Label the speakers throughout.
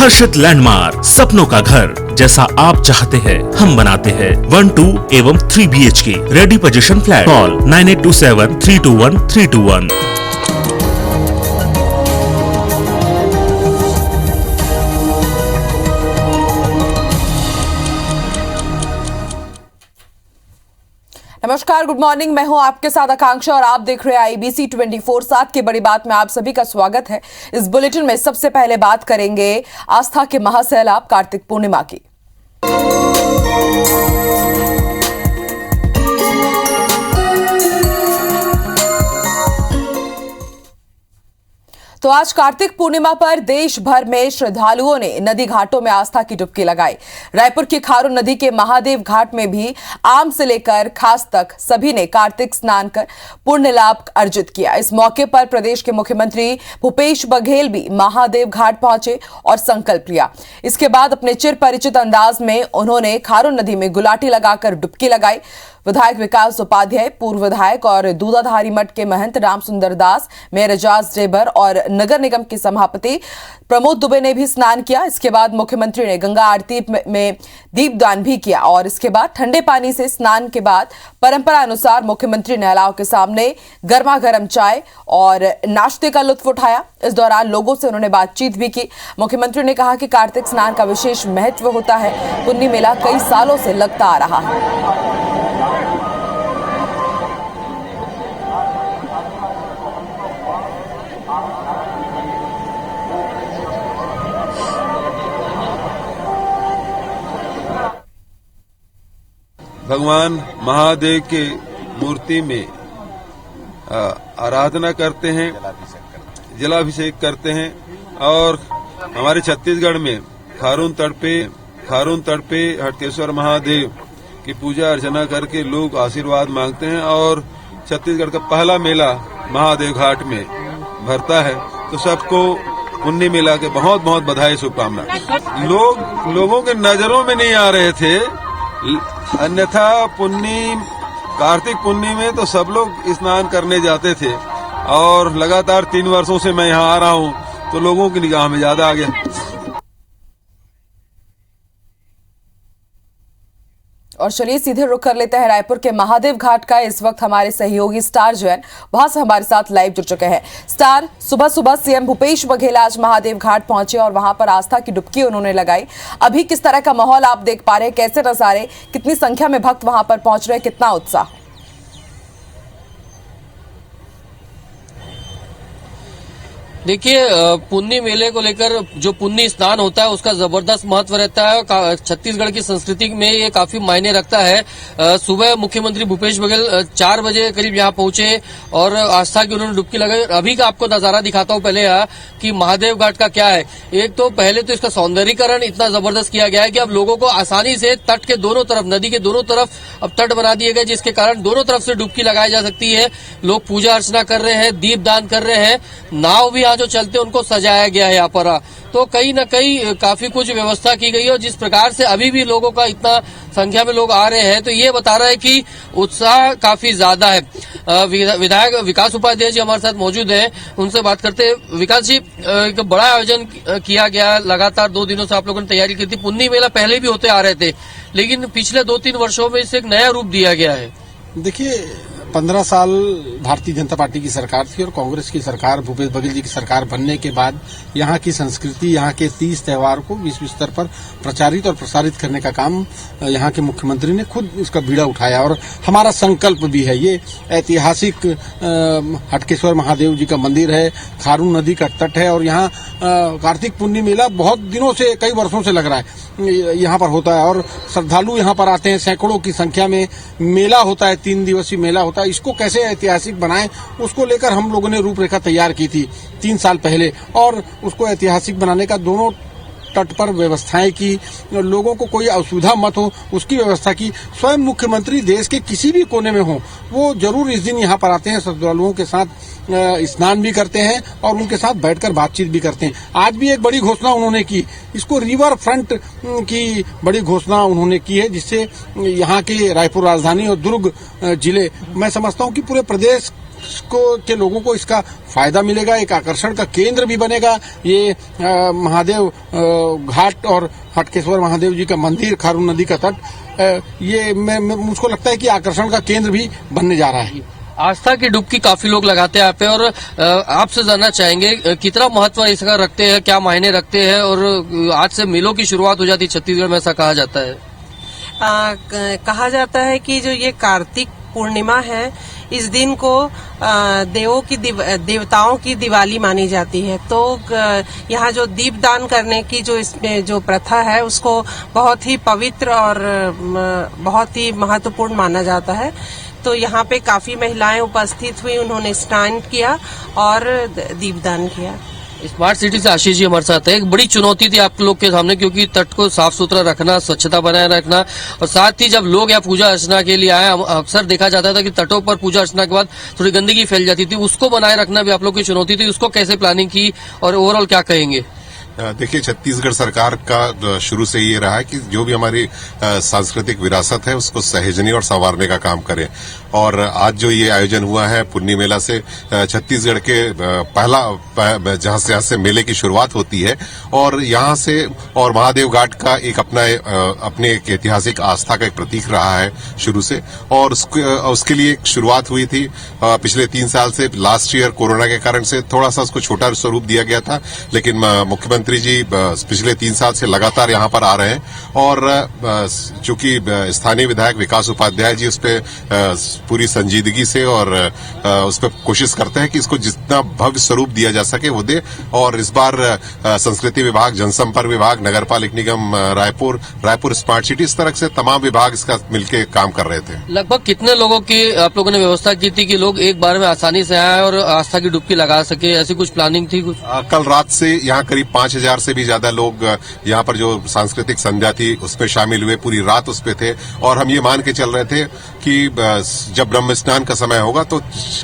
Speaker 1: आकर्षित लैंडमार्क, सपनों का घर जैसा आप चाहते हैं हम बनाते हैं। 1, 2 एवं 3 BHK ready position flat. Call 9827321321।
Speaker 2: नमस्कार, गुड मॉर्निंग। मैं हूं आपके साथ आकांक्षा और आप देख रहे हैं IBC 24/7 की बड़ी बात में आप सभी का स्वागत है। इस बुलेटिन में सबसे पहले बात करेंगे आस्था के महासैलाब कार्तिक पूर्णिमा की। तो आज कार्तिक पूर्णिमा पर देश भर में श्रद्धालुओं ने नदी घाटों में आस्था की डुबकी लगाई। रायपुर की खारून नदी के महादेव घाट में भी आम से लेकर खास तक सभी ने कार्तिक स्नान कर पुण्य लाभ अर्जित किया। इस मौके पर प्रदेश के मुख्यमंत्री भूपेश बघेल भी महादेव घाट पहुंचे और संकल्प लिया। इसके बाद अपने चिर परिचित अंदाज में उन्होंने खारून नदी में गुलाटी लगाकर डुबकी लगाई। विधायक विकास उपाध्याय, पूर्व विधायक और दूधाधारी मठ के महंत राम सुंदर दास, मेयर एजाज जेबर और नगर निगम के सभापति प्रमोद दुबे ने भी स्नान किया। इसके बाद मुख्यमंत्री ने गंगा आरती में दीपदान भी किया और इसके बाद ठंडे पानी से स्नान के बाद परंपरा अनुसार मुख्यमंत्री ने अलाव के सामने गर्मा गर्म चाय और नाश्ते का लुत्फ उठाया। इस दौरान लोगों से उन्होंने बातचीत भी की। मुख्यमंत्री ने कहा कि कार्तिक स्नान का विशेष महत्व होता है। पुण्य मेला कई सालों से लगता आ रहा है।
Speaker 3: भगवान महादेव के मूर्ति में आराधना करते हैं, जलाभिषेक करते हैं और हमारे छत्तीसगढ़ में खारून तट पे हटकेश्वर महादेव की पूजा अर्चना करके लोग आशीर्वाद मांगते हैं और छत्तीसगढ़ का पहला मेला महादेव घाट में भरता है। तो सबको पुण्य मेला के बहुत बहुत बधाई, शुभकामनाएं। लोगों के नजरों में नहीं आ रहे थे, अन्यथा कार्तिक पुन्नी में तो सब लोग स्नान करने जाते थे और लगातार 3 वर्षों से मैं यहाँ आ रहा हूँ तो लोगों की निगाह में ज्यादा आ गया।
Speaker 2: और चलिए सीधे रुख कर लेते हैं रायपुर के महादेव घाट का। इस वक्त हमारे सहयोगी स्टार जो है वहां से हमारे साथ लाइव जुड़ चुके हैं। स्टार, सुबह सुबह सीएम भूपेश बघेल आज महादेव घाट पहुंचे और वहां पर आस्था की डुबकी उन्होंने लगाई। अभी किस तरह का माहौल आप देख पा रहे हैं, कैसे नजारे, कितनी संख्या में भक्त वहां पर पहुंच रहे हैं, कितना उत्साह?
Speaker 4: देखिए, पुण्य मेले को लेकर जो पुण्य स्नान होता है उसका जबरदस्त महत्व रहता है। छत्तीसगढ़ की संस्कृति में ये काफी मायने रखता है। सुबह मुख्यमंत्री भूपेश बघेल 4 बजे करीब यहाँ पहुंचे और आस्था की उन्होंने डुबकी लगाई। अभी का आपको नजारा दिखाता हूँ पहले यहाँ कि महादेव घाट का क्या है। एक तो पहले तो इसका सौंदर्यीकरण इतना जबरदस्त किया गया है कि अब लोगों को आसानी से तट के दोनों तरफ, नदी के दोनों तरफ अब तट बना दिए गए, जिसके कारण दोनों तरफ से डुबकी लगाई जा सकती है। लोग पूजा अर्चना कर रहे हैं, दीप दान कर रहे हैं, नाव भी जो चलते उनको सजाया गया है यहाँ पर। तो कहीं न कहीं काफी कुछ व्यवस्था की गई है और जिस प्रकार से अभी भी लोगों का इतना संख्या में लोग आ रहे हैं तो ये बता रहा है कि उत्साह काफी ज्यादा है। विधायक विकास उपाध्याय जी हमारे साथ मौजूद हैं, उनसे बात करते हैं। विकास जी, एक बड़ा आयोजन किया गया, लगातार 2 दिनों से आप लोगों ने तैयारी की थी। पुण्य मेला पहले भी होते आ रहे थे, लेकिन पिछले 2-3 वर्षों में इसे एक नया रूप दिया गया है।
Speaker 5: देखिए, 15 साल भारतीय जनता पार्टी की सरकार थी और कांग्रेस की सरकार, भूपेश बघेल जी की सरकार बनने के बाद यहाँ की संस्कृति, यहाँ के 30 त्योहार को विश्व स्तर पर प्रचारित और प्रसारित करने का काम यहाँ के मुख्यमंत्री ने खुद इसका बीड़ा उठाया और हमारा संकल्प भी है। ये ऐतिहासिक हटकेश्वर महादेव जी का मंदिर है, खारून नदी का तट है और यहाँ कार्तिक पुण्य मेला बहुत दिनों से, कई वर्षों से लग रहा है यहाँ पर होता है और श्रद्धालु यहाँ पर आते हैं, सैकड़ों की संख्या में मेला होता है, 3 दिवसीय मेला होता है। इसको कैसे ऐतिहासिक बनाएं, उसको लेकर हम लोगों ने रूपरेखा तैयार की थी 3 साल पहले और उसको ऐतिहासिक बनाने का दोनों तट पर व्यवस्थाएं की, लोगों को कोई असुविधा मत हो उसकी व्यवस्था की। स्वयं मुख्यमंत्री देश के किसी भी कोने में हो वो जरूर इस दिन यहाँ पर आते हैं, श्रद्धालुओं के साथ स्नान भी करते हैं और उनके साथ बैठकर बातचीत भी करते हैं। आज भी एक बड़ी घोषणा उन्होंने की, इसको रिवर फ्रंट की बड़ी घोषणा उन्होंने की है, जिससे यहाँ के रायपुर राजधानी और दुर्ग जिले, मैं समझता हूँ कि पूरे प्रदेश के लोगों को इसका फायदा मिलेगा, एक आकर्षण का केंद्र भी बनेगा ये महादेव घाट और हटकेश्वर महादेव जी का मंदिर, खारून नदी का तट। ये मुझको लगता है कि आकर्षण का केंद्र भी बनने जा रहा है।
Speaker 4: आस्था की डुबकी काफी लोग लगाते हैं यहाँ पे, और आपसे जानना चाहेंगे कितना महत्व इसका रखते हैं, क्या मायने रखते हैं, और आज से मेलों की शुरुआत हो जाती है छत्तीसगढ़ में, ऐसा कहा जाता है।
Speaker 6: कहा जाता है कि जो ये कार्तिक पूर्णिमा है, इस दिन को देवताओं की दिवाली मानी जाती है। तो यहाँ जो दीपदान करने की जो इसमें जो प्रथा है, उसको बहुत ही पवित्र और बहुत ही महत्वपूर्ण माना जाता है। तो यहाँ पे काफी महिलाएं उपस्थित हुई, उन्होंने स्नान किया और दीपदान किया।
Speaker 4: स्मार्ट सिटी से आशीष जी हमारे साथ है। एक बड़ी चुनौती थी आप लोग के सामने, क्योंकि तट को साफ सुथरा रखना, स्वच्छता बनाए रखना, और साथ ही जब लोग यहाँ पूजा अर्चना के लिए आए, अक्सर देखा जाता था कि तटों पर पूजा अर्चना के बाद थोड़ी गंदगी फैल जाती थी, उसको बनाए रखना भी आप लोग की चुनौती थी। उसको कैसे प्लानिंग की और ओवरऑल क्या कहेंगे?
Speaker 7: देखिए, छत्तीसगढ़ सरकार का शुरू से ये रहा है कि जो भी हमारी सांस्कृतिक विरासत है उसको सहेजने और संवारने का काम करें। और आज जो ये आयोजन हुआ है पुन्नी मेला से, छत्तीसगढ़ के पहला जहां से मेले की शुरुआत होती है, और यहां से और महादेव घाट का एक अपने एक ऐतिहासिक आस्था का एक प्रतीक रहा है शुरू से, और उसके लिए एक शुरुआत हुई थी पिछले 3 साल से। लास्ट ईयर कोरोना के कारण से थोड़ा सा उसको छोटा स्वरूप दिया गया था, लेकिन मुख्यमंत्री जी पिछले 3 साल से लगातार यहां पर आ रहे हैं, और चूंकि स्थानीय विधायक विकास उपाध्याय जी उस पर पूरी संजीदगी से और उस पर कोशिश करते हैं कि इसको जितना भव्य स्वरूप दिया जा सके वो दे। और इस बार संस्कृति विभाग, जनसंपर्क विभाग, नगर पालिक निगम रायपुर स्मार्ट सिटी, इस तरह से तमाम विभाग इसका मिलकर काम कर रहे थे।
Speaker 4: लगभग कितने लोगों की आप लोगों ने व्यवस्था की थी कि लोग एक बार में आसानी से आए और आस्था की डुबकी लगा सके? ऐसी कुछ प्लानिंग थी कुछ?
Speaker 7: कल रात से यहाँ करीब 5000 से भी ज्यादा लोग यहाँ पर जो सांस्कृतिक संध्या थी उसमें शामिल हुए, पूरी रात उस पे थे। और हम ये मान के चल रहे थे कि जब ब्रह्म स्नान का समय होगा तो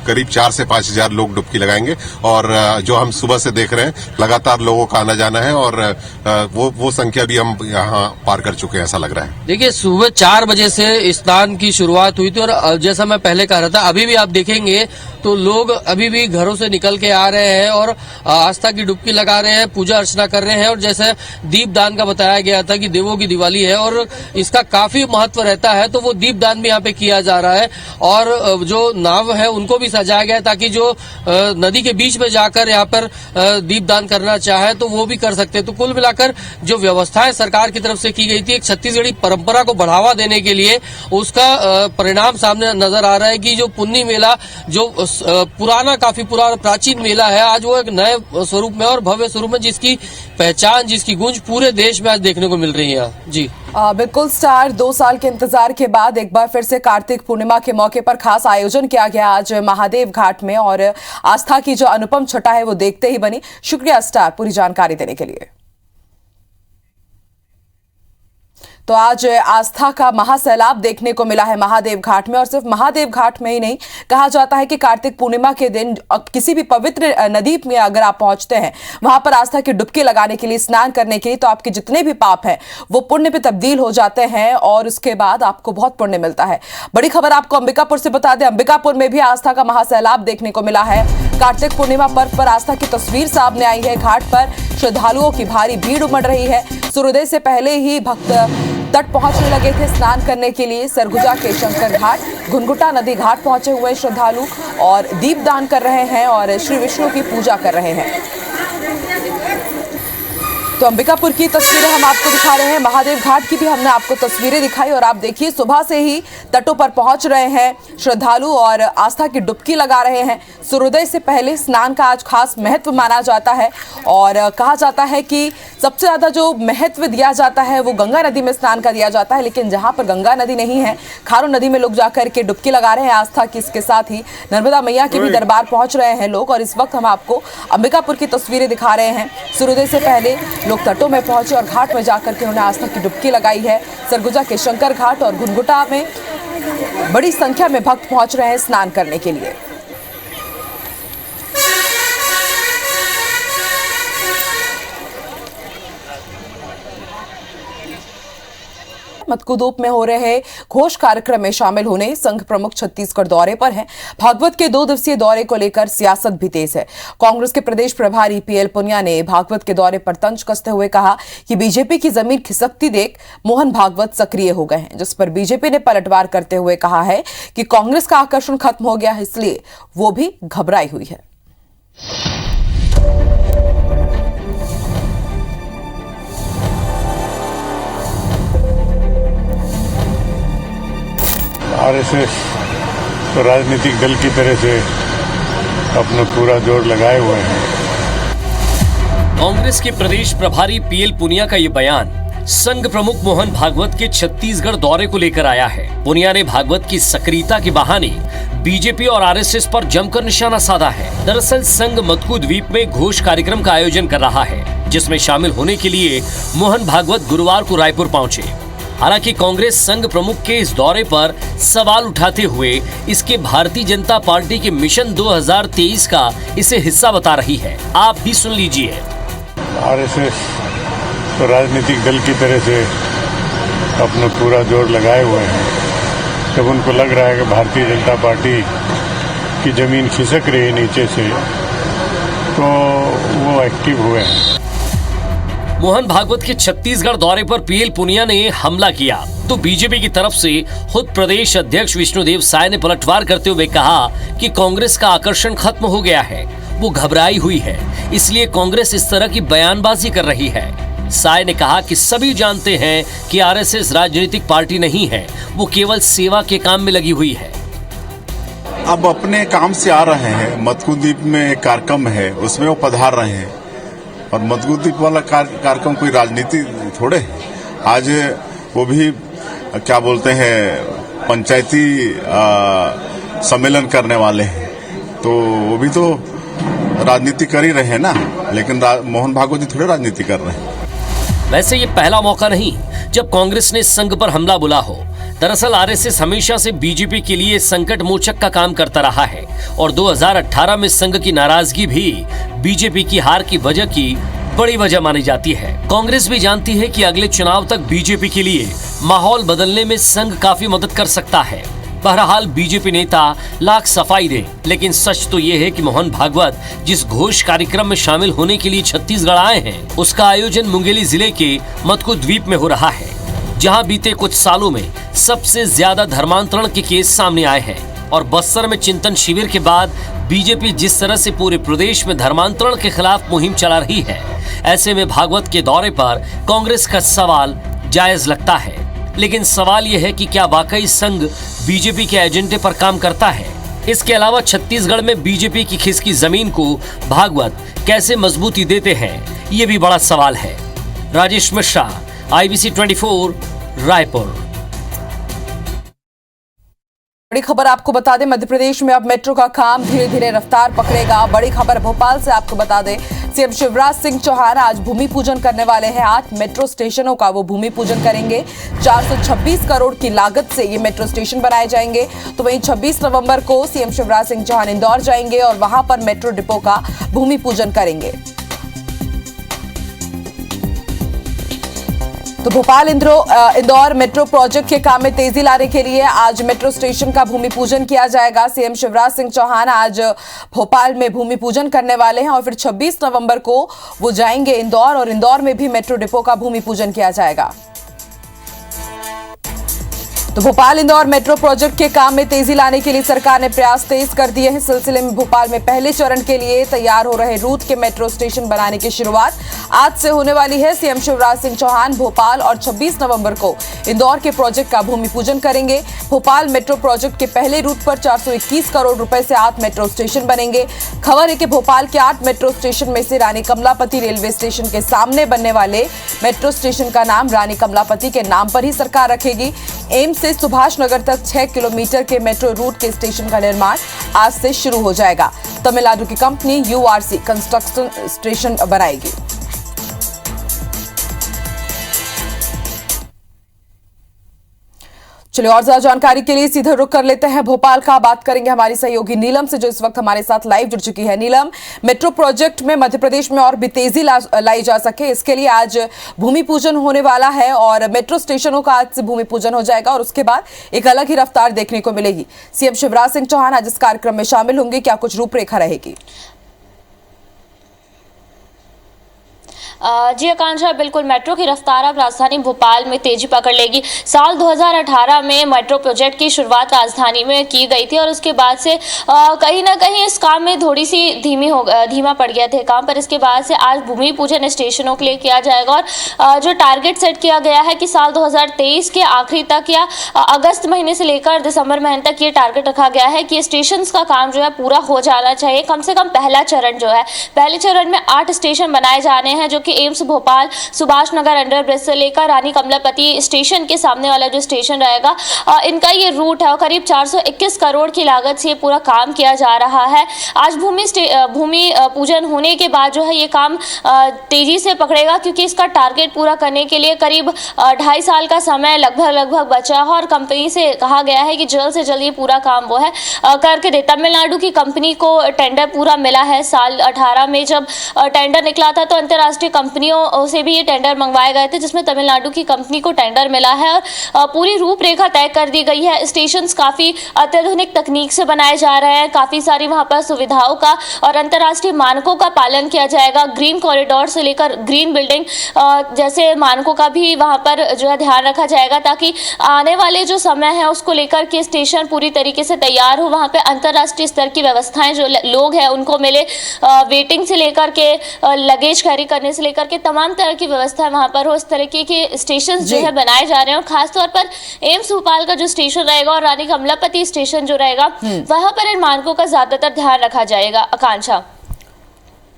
Speaker 7: करीब 4 से 5000 लोग डुबकी लगाएंगे। और जो हम सुबह से देख रहे हैं, लगातार लोगों का आना जाना है, और वो संख्या भी हम यहाँ पार कर चुके हैं, ऐसा लग रहा है।
Speaker 4: देखिए, सुबह 4 बजे से स्नान की शुरुआत हुई थी, और जैसा मैं पहले कह रहा था, अभी भी आप देखेंगे तो लोग अभी भी घरों से निकल के आ रहे हैं और आस्था की डुबकी लगा रहे हैं, पूजा अर्चना कर रहे हैं। और जैसे दीपदान का बताया गया था कि देवों की दिवाली है और इसका काफी महत्व रहता है, तो वो दीपदान भी यहाँ पे किया जा रहा है। और जो नाव है उनको भी सजाया गया है, ताकि जो नदी के बीच में जाकर यहाँ पर दीपदान करना चाहे तो वो भी कर सकते हैं। तो कुल मिलाकर जो व्यवस्थाएं सरकार की तरफ से की गई थी, एक छत्तीसगढ़ी परंपरा को बढ़ावा देने के लिए, उसका परिणाम सामने नजर आ रहा है कि जो पुन्नी मेला, जो काफी पुराना प्राचीन मेला है, आज वो एक नए स्वरूप में और भव्य स्वरूप में, जिसकी पहचान, जिसकी गूंज पूरे देश में आज देखने को मिल रही है। जी
Speaker 2: बिल्कुल स्टार, 2 साल के इंतजार के बाद एक बार फिर से कार्तिक पूर्णिमा के मौके पर खास आयोजन किया गया आज महादेव घाट में, और आस्था की जो अनुपम छटा है वो देखते ही बनी। शुक्रिया स्टार पूरी जानकारी देने के लिए। तो आज आस्था का महासैलाब देखने को मिला है महादेव घाट में, और सिर्फ महादेव घाट में ही नहीं, कहा जाता है कि कार्तिक पूर्णिमा के दिन किसी भी पवित्र नदी में अगर आप पहुंचते हैं, वहां पर आस्था की डुबकी लगाने के लिए, स्नान करने के लिए, तो आपके जितने भी पाप हैं वो पुण्य पे तब्दील हो जाते हैं, और उसके बाद आपको बहुत पुण्य मिलता है। बड़ी खबर आपको अंबिकापुर से बता दें, अंबिकापुर में भी आस्था का महासैलाब देखने को मिला है। कार्तिक पूर्णिमा पर्व पर आस्था की तस्वीर सामने आई है। घाट पर श्रद्धालुओं की भारी भीड़ उमड़ रही है। सूर्योदय से पहले ही भक्त तट पहुंचने लगे थे स्नान करने के लिए। सरगुजा के शंकर घाट, घुनघुटा नदी घाट पहुंचे हुए श्रद्धालु और दीपदान कर रहे हैं और श्री विष्णु की पूजा कर रहे हैं। तो अंबिकापुर की तस्वीरें हम आपको दिखा रहे हैं, महादेव घाट की भी हमने आपको तस्वीरें दिखाई, और आप देखिए सुबह से ही तटों पर पहुंच रहे हैं श्रद्धालु और आस्था की डुबकी लगा रहे हैं। सूर्योदय से पहले स्नान का आज खास महत्व माना जाता है, और कहा जाता है कि सबसे ज्यादा जो महत्व दिया जाता है वो गंगा नदी में स्नान का दिया जाता है, लेकिन जहां पर गंगा नदी नहीं है, खारून नदी में लोग जाकर के डुबकी लगा रहे हैं आस्था की। इसके साथ ही नर्मदा मैया के भी दरबार पहुंच रहे हैं लोग, और इस वक्त हम आपको अंबिकापुर की तस्वीरें दिखा रहे हैं। सूर्योदय से पहले लोग तटों में पहुंचे और घाट में जाकर के उन्होंने आस्था की डुबकी लगाई है। सरगुजा के शंकर घाट और घुनघुटा में बड़ी संख्या में भक्त पहुंच रहे हैं स्नान करने के लिए। मटकुदूप में हो रहे घोष कार्यक्रम में शामिल होने संघ प्रमुख छत्तीसगढ़ दौरे पर हैं। भागवत के 2 दिवसीय दौरे को लेकर सियासत भी तेज है। कांग्रेस के प्रदेश प्रभारी पीएल पुनिया ने भागवत के दौरे पर तंज कसते हुए कहा कि बीजेपी की जमीन खिसकती देख मोहन भागवत सक्रिय हो गए हैं, जिस पर बीजेपी ने पलटवार करते हुए कहा है कि कांग्रेस का आकर्षण खत्म हो गया है, इसलिए वो भी घबराई हुई है।
Speaker 8: आरएसएस तो राजनीतिक दल की तरह से अपना पूरा जोर लगाए हुए हैं।
Speaker 9: कांग्रेस के प्रदेश प्रभारी पीएल पुनिया का ये बयान संघ प्रमुख मोहन भागवत के छत्तीसगढ़ दौरे को लेकर आया है। पुनिया ने भागवत की सक्रियता के बहाने बीजेपी और आरएसएस पर जमकर निशाना साधा है। दरअसल संघ मटकुद्वीप में घोष कार्यक्रम का आयोजन कर रहा है, जिसमें शामिल होने के लिए मोहन भागवत गुरुवार को रायपुर पहुंचे। हालांकि कांग्रेस संघ प्रमुख के इस दौरे पर सवाल उठाते हुए इसके भारतीय जनता पार्टी के मिशन 2023 का इसे हिस्सा बता रही है। आप भी सुन लीजिए।
Speaker 8: आरएसएस तो राजनीतिक दल की तरह से अपना पूरा जोर लगाए हुए हैं। जब उनको लग रहा है कि भारतीय जनता पार्टी की जमीन खिसक रही है नीचे से, तो वो एक्टिव हुए हैं।
Speaker 9: मोहन भागवत के छत्तीसगढ़ दौरे पर पीएल पुनिया ने हमला किया तो बीजेपी की तरफ से खुद प्रदेश अध्यक्ष विष्णुदेव साय ने पलटवार करते हुए कहा कि कांग्रेस का आकर्षण खत्म हो गया है, वो घबराई हुई है, इसलिए कांग्रेस इस तरह की बयानबाजी कर रही है। साय ने कहा कि सभी जानते हैं कि आरएसएस राजनीतिक पार्टी नहीं है, वो केवल सेवा के काम में लगी हुई है।
Speaker 10: अब अपने काम से आ रहे हैं। मटकुद्वीप में एक कार्यक्रम है, उसमें वो पधार रहे हैं, और मटकुद्वीप वाला कार्यक्रम कोई राजनीति थोड़े है। आज वो भी क्या बोलते हैं पंचायती सम्मेलन करने वाले हैं, तो वो भी तो राजनीति कर ही रहे हैं ना, लेकिन मोहन भागवत जी थोड़े राजनीति कर रहे हैं।
Speaker 9: वैसे ये पहला मौका नहीं जब कांग्रेस ने संघ पर हमला बोला हो। दरअसल आरएसएस हमेशा से बीजेपी के लिए संकट मोचक का काम करता रहा है और 2018 में संघ की नाराजगी भी बीजेपी की हार की वजह की बड़ी वजह मानी जाती है। कांग्रेस भी जानती है कि अगले चुनाव तक बीजेपी के लिए माहौल बदलने में संघ काफी मदद कर सकता है। बहरहाल बीजेपी नेता लाख सफाई दे, लेकिन सच तो ये है कि मोहन भागवत जिस घोष कार्यक्रम में शामिल होने के लिए छत्तीसगढ़ आए हैं, उसका आयोजन मुंगेली जिले के मटकुद्वीप में हो रहा है, जहां बीते कुछ सालों में सबसे ज्यादा धर्मांतरण के केस सामने आए हैं। और बस्तर में चिंतन शिविर के बाद बीजेपी जिस तरह से पूरे प्रदेश में धर्मांतरण के खिलाफ मुहिम चला रही है, ऐसे में भागवत के दौरे पर कांग्रेस का सवाल जायज लगता है। लेकिन सवाल यह है कि क्या वाकई संघ बीजेपी के एजेंडे पर काम करता है? इसके अलावा छत्तीसगढ़ में बीजेपी की खिसकी जमीन को भागवत कैसे मजबूती देते हैं, ये भी बड़ा सवाल है। राजेश मिश्रा, IBC 24, रायपुर।
Speaker 2: बड़ी खबर आपको बता दें, मध्य प्रदेश में अब मेट्रो का काम धीरे धीरे रफ्तार पकड़ेगा। बड़ी खबर भोपाल से आपको बता दें, सीएम शिवराज सिंह चौहान आज भूमि पूजन करने वाले हैं। 8 मेट्रो स्टेशनों का वो भूमि पूजन करेंगे। 426 करोड़ की लागत से ये मेट्रो स्टेशन बनाए जाएंगे। तो वहीं 26 नवंबर को सीएम शिवराज सिंह चौहान इंदौर जाएंगे और वहां पर मेट्रो डिपो का भूमि पूजन करेंगे। तो भोपाल इंदौर मेट्रो प्रोजेक्ट के काम में तेजी लाने के लिए आज मेट्रो स्टेशन का भूमि पूजन किया जाएगा। सीएम शिवराज सिंह चौहान आज भोपाल में भूमि पूजन करने वाले हैं और फिर 26 नवंबर को वो जाएंगे इंदौर और इंदौर में भी मेट्रो डिपो का भूमि पूजन किया जाएगा। तो भोपाल इंदौर मेट्रो प्रोजेक्ट के काम में तेजी लाने के लिए सरकार ने प्रयास तेज कर दिए हैं। सिलसिले में भोपाल में पहले चरण के लिए तैयार हो रहे रूट के मेट्रो स्टेशन बनाने की शुरुआत आज से होने वाली है। सीएम शिवराज सिंह चौहान भोपाल और 26 नवंबर को इंदौर के प्रोजेक्ट का भूमि पूजन करेंगे। भोपाल मेट्रो प्रोजेक्ट के पहले रूट पर 421 करोड़ रुपए से 8 मेट्रो स्टेशन बनेंगे। खबर है कि भोपाल के 8 मेट्रो स्टेशन में से रानी कमलापति रेलवे स्टेशन के सामने बनने वाले मेट्रो स्टेशन का नाम रानी कमलापति के नाम पर ही सरकार रखेगी। एम्स से सुभाष नगर तक 6 किलोमीटर के मेट्रो रूट के स्टेशन का निर्माण आज से शुरू हो जाएगा। तमिलनाडु की कंपनी URC कंस्ट्रक्शन स्टेशन बनाएगी। चलिए और ज्यादा जानकारी के लिए सीधे रुक कर लेते हैं भोपाल का। बात करेंगे हमारी सहयोगी नीलम से, जो इस वक्त हमारे साथ लाइव जुड़ चुकी है। नीलम, मेट्रो प्रोजेक्ट में मध्य प्रदेश में और भी तेजी लाई जा सके, इसके लिए आज भूमि पूजन होने वाला है और मेट्रो स्टेशनों का आज से भूमि पूजन हो जाएगा और उसके बाद एक अलग ही रफ्तार देखने को मिलेगी। सीएम शिवराज सिंह चौहान आज इस कार्यक्रम में शामिल होंगे, क्या कुछ रूपरेखा रहेगी?
Speaker 11: जी आकांक्षा, बिल्कुल मेट्रो की रफ्तार अब राजधानी भोपाल में तेजी पकड़ लेगी। साल 2018 में मेट्रो प्रोजेक्ट की शुरुआत राजधानी में की गई थी और उसके बाद से कहीं ना कहीं इस काम में थोड़ी सी धीमा पड़ गया थे काम, पर इसके बाद से आज भूमि पूजन स्टेशनों के लिए किया जाएगा और जो टारगेट सेट किया गया है कि साल 2023 के आखिरी तक या अगस्त महीने से लेकर दिसंबर महीने तक ये टारगेट रखा गया है कि स्टेशन का काम जो है पूरा हो जाना चाहिए। कम से कम पहला चरण जो है, पहले चरण में 8 स्टेशन बनाए जाने हैं, जो कि एम्स भोपाल, सुभाष नगर अंडरब्रिज से लेकर रानी कमलापति स्टेशन के सामने वाला जो स्टेशन रहेगा, इनका ये रूट है और करीब 421 करोड़ की लागत से ये पूरा काम किया जा रहा है। आज भूमि पूजन होने के बाद जो है ये काम तेजी से पकड़ेगा, क्योंकि इसका टारगेट पूरा करने के लिए करीब 2.5 साल का समय लगभग बचा है और कंपनी से कहा गया है कि जल्द से जल्द ये पूरा काम वो है करके दे। तमिलनाडु की कंपनी को टेंडर पूरा मिला है। साल 18 में जब टेंडर निकला था तो अंतर्राष्ट्रीय कंपनियों से भी ये टेंडर मंगवाए गए थे, जिसमें तमिलनाडु की कंपनी को टेंडर मिला है और पूरी रूपरेखा तय कर दी गई है। स्टेशंस काफी अत्याधुनिक तकनीक से बनाए जा रहे हैं, काफी सारी वहां पर सुविधाओं का और अंतर्राष्ट्रीय मानकों का पालन किया जाएगा। ग्रीन कॉरिडोर से लेकर ग्रीन बिल्डिंग जैसे मानकों का भी वहां पर जो है ध्यान रखा जाएगा, ताकि आने वाले जो समय है उसको लेकर के स्टेशन पूरी तरीके से तैयार हो। वहां पे अंतर्राष्ट्रीय स्तर की व्यवस्थाएं जो लोग हैं उनको मिले, वेटिंग से लेकर के लगेज कैरी करने से लेकर के तमाम तरह की व्यवस्था वहां पर हो। इस तरीके के स्टेशन जो है बनाए जा रहे हैं और खासतौर पर एम्स भोपाल का जो स्टेशन रहेगा और रानी कमलापति स्टेशन जो रहेगा वहां पर इन मानकों का ज्यादातर ध्यान रखा जाएगा। आकांक्षा,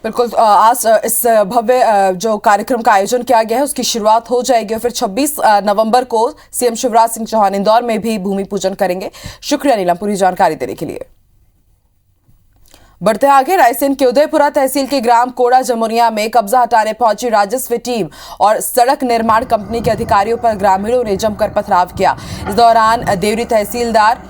Speaker 2: बिल्कुल, आज इस भव्य जो कार्यक्रम का आयोजन किया गया है उसकी शुरुआत हो जाएगी और फिर 26 नवंबर को सीएम शिवराज सिंह चौहान इंदौर में भी भूमि पूजन करेंगे। शुक्रिया नीलम पूरी जानकारी देने के लिए। बढ़ते आगे, रायसेन के उदयपुरा तहसील के ग्राम कोड़ा जमुनिया में कब्जा हटाने पहुंची राजस्व टीम और सड़क निर्माण कंपनी के अधिकारियों पर ग्रामीणों ने जमकर पथराव किया। इस दौरान देवरी तहसीलदार,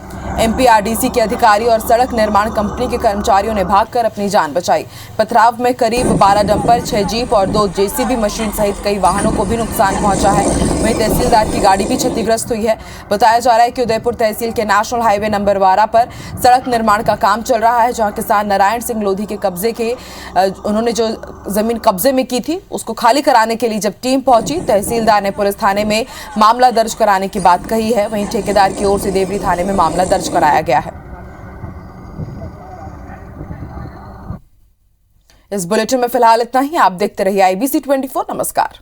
Speaker 2: एमपीआरडीसी के अधिकारी और सड़क निर्माण कंपनी के कर्मचारियों ने भागकर अपनी जान बचाई। पथराव में करीब 12 डंपर, 6 जीप और 2 जेसीबी मशीन सहित कई वाहनों को भी नुकसान पहुंचा है। वहीं तहसीलदार की गाड़ी भी क्षतिग्रस्त हुई है। बताया जा रहा है कि उदयपुर तहसील के नेशनल हाईवे नंबर 12 पर सड़क निर्माण का काम चल रहा है, जहां किसान नारायण सिंह लोधी के कब्जे के उन्होंने जो जमीन कब्जे में की थी उसको खाली कराने के लिए जब टीम पहुंची, तहसीलदार ने पुलिस थाने में मामला दर्ज कराने की बात कही है। वहीं ठेकेदार की ओर से देवरी थाने में मामला दर्ज कराया गया है। इस बुलेटिन में फिलहाल इतना ही। आप देखते रहिए IBC 24। नमस्कार।